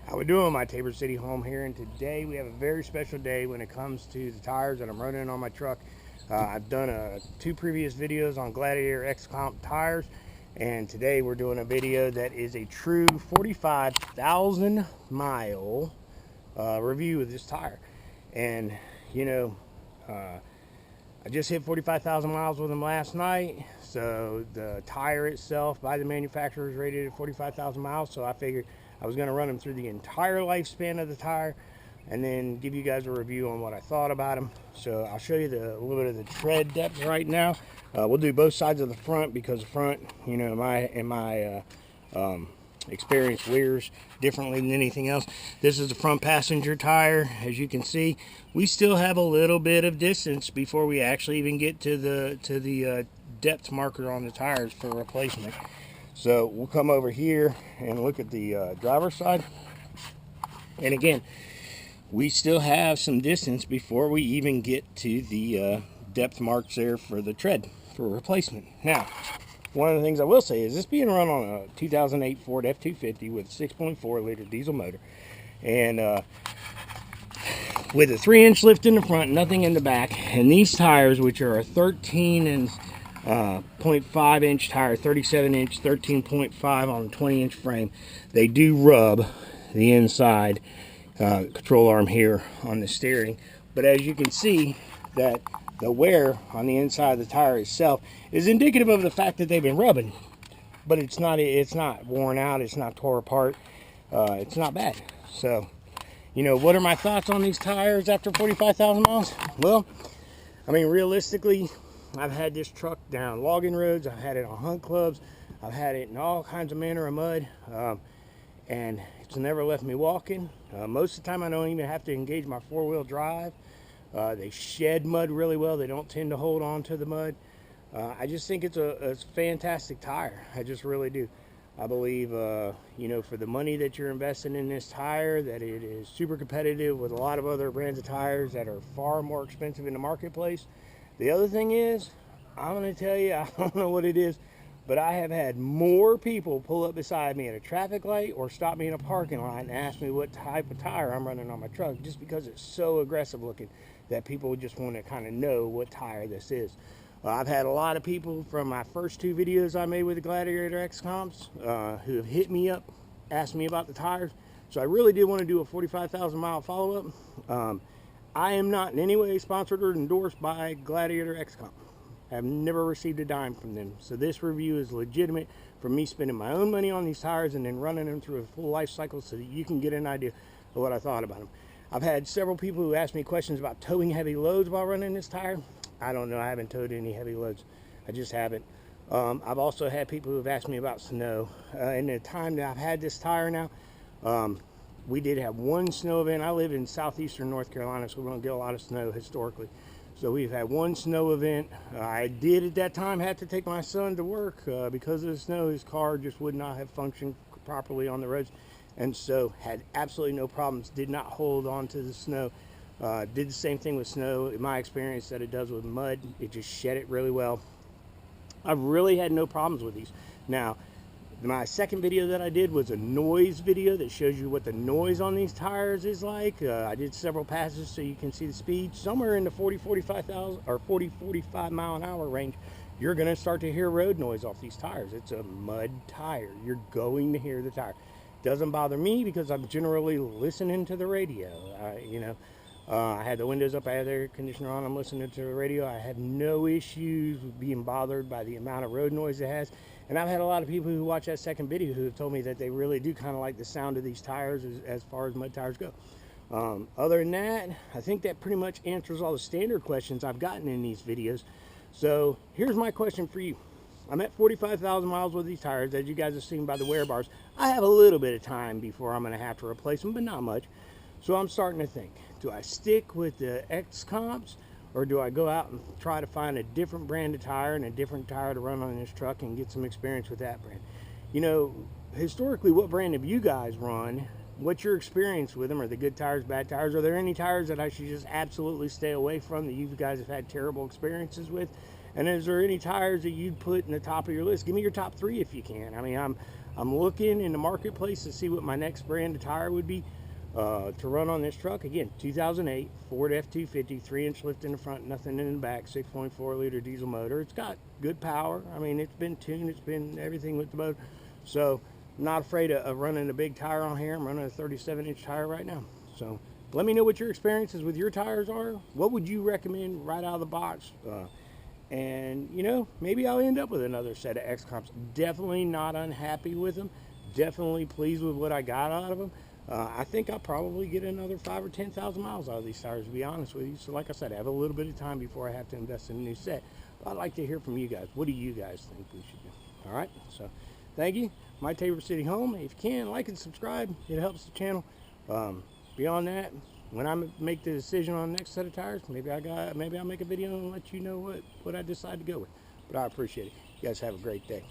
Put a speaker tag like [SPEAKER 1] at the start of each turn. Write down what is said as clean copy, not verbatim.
[SPEAKER 1] How we doing, my Tabor City home here? And today we have a very special day when it comes to the tires that I'm running on my truck. I've done two previous videos on Gladiator X-Comp tires, and today we're doing a video that is a true 45,000 mile review of this tire. And you know, I just hit 45,000 miles with them last night, so the tire itself by the manufacturer is rated at 45,000 miles, so I figured I was going to run them through the entire lifespan of the tire and then give you guys a review on what I thought about them. So I'll show you a little bit of the tread depth right now. We'll do both sides of the front because the front, you know, in my experience wears differently than anything else. This is the front passenger tire. As you can see, we still have a little bit of distance before we actually even get to the depth marker on the tires for replacement. So we'll come over here and look at the driver's side. And again, we still have some distance before we even get to the depth marks there for the tread for replacement. Now, one of the things I will say is this being run on a 2008 Ford F-250 with a 6.4 liter diesel motor. And with a 3-inch lift in the front, nothing in the back. And these tires, which are a 13 and 0.5 inch tire, 37 inch, 13.5 on a 20-inch frame, they do rub the inside control arm here on the steering. But as you can see, that the wear on the inside of the tire itself is indicative of the fact that they've been rubbing, but it's not worn out, it's not tore apart, it's not bad. So, you know, what are my thoughts on these tires after 45,000 miles? Well, I mean, realistically, I've had this truck down logging roads, I've had it on hunt clubs, I've had it in all kinds of manner of mud, and it's never left me walking. Most of the time I don't even have to engage my four-wheel drive. They shed mud really well, they don't tend to hold on to the mud. I just think it's a fantastic tire, I just really do. I believe, you know, for the money that you're investing in this tire, that it is super competitive with a lot of other brands of tires that are far more expensive in the marketplace. The other thing is, I'm going to tell you, I don't know what it is, but I have had more people pull up beside me at a traffic light or stop me in a parking lot and ask me what type of tire I'm running on my truck, just because it's so aggressive looking that people just want to kind of know what tire this is. I've had a lot of people from my first two videos I made with the Gladiator X-Comps who have hit me up, asked me about the tires. So I really did want to do a 45,000 mile follow-up. I am not in any way sponsored or endorsed by Gladiator X-Comp. I've never received a dime from them. So this review is legitimate for me spending my own money on these tires and then running them through a full life cycle so that you can get an idea of what I thought about them. I've had several people who asked me questions about towing heavy loads while running this tire. I don't know, I haven't towed any heavy loads. I just haven't. I've also had people who have asked me about snow. In the time that I've had this tire now, we did have one snow event. I live in southeastern North Carolina, so we don't get a lot of snow historically. So we've had one snow event. I did at that time have to take my son to work because of the snow. His car just would not have functioned properly on the roads, and so had absolutely no problems. Did not hold on to the snow. Did the same thing with snow, in my experience, that it does with mud. It just shed it really well. I've really had no problems with these. Now, my second video that I did was a noise video that shows you what the noise on these tires is like. I did several passes so you can see the speed. Somewhere in the 40-45,000 or 40-45 mile an hour range, you're going to start to hear road noise off these tires. It's a mud tire. You're going to hear the tire. Doesn't bother me because I'm generally listening to the radio. You know, I had the windows up, I had the air conditioner on, I'm listening to the radio. I have no issues with being bothered by the amount of road noise it has. And I've had a lot of people who watch that second video who have told me that they really do kind of like the sound of these tires as far as mud tires go. Other than that, I think that pretty much answers all the standard questions I've gotten in these videos. So here's my question for you. I'm at 45,000 miles with these tires. As you guys have seen by the wear bars, I have a little bit of time before I'm going to have to replace them, but not much. So I'm starting to think, do I stick with the X-Comps, or do I go out and try to find a different brand of tire and a different tire to run on this truck and get some experience with that brand? You know, historically, what brand have you guys run? What's your experience with them? Are they good tires, bad tires? Are there any tires that I should just absolutely stay away from that you guys have had terrible experiences with? And is there any tires that you'd put in the top of your list? Give me your top three if you can. I mean, I'm looking in the marketplace to see what my next brand of tire would be to run on this truck. Again, 2008 Ford F-250, 3-inch lift in the front, nothing in the back, 6.4 liter diesel motor. It's got good power. I mean, it's been tuned, it's been everything with the motor. So I'm not afraid of running a big tire on here. I'm running a 37-inch tire right now. So let me know what your experiences with your tires are. What would you recommend right out of the box? And you know, maybe I'll end up with another set of X-Comps. Definitely not unhappy with them. Definitely pleased with what I got out of them. I think I'll probably get another 5,000 or 10,000 miles out of these tires, to be honest with you. So like I said, I have a little bit of time before I have to invest in a new set. But I'd like to hear from you guys. What do you guys think we should do? All right, so thank you. My Tabor City home. If you can, like and subscribe. It helps the channel. Beyond that, when I make the decision on the next set of tires, maybe I'll make a video and let you know what I decide to go with. But I appreciate it. You guys have a great day.